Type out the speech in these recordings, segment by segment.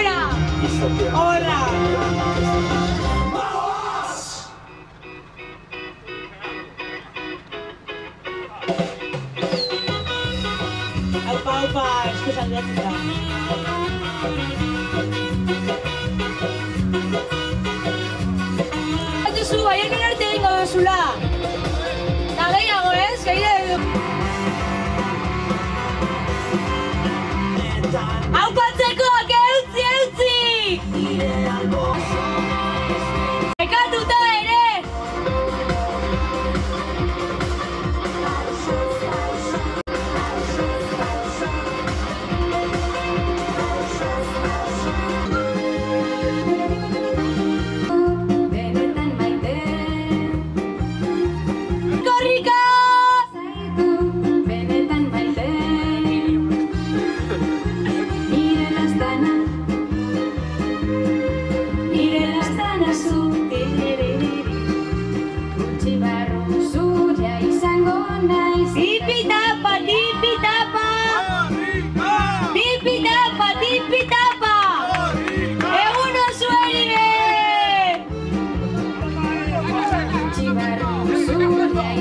gora! Horra! Aupa, eskusan diatzita. Batuzu, baionen arte egingo duzula. Da gehiago, ez? Gehiago. Aupatzekoak eutzi! Ekatuta ere!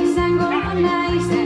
Izango naiz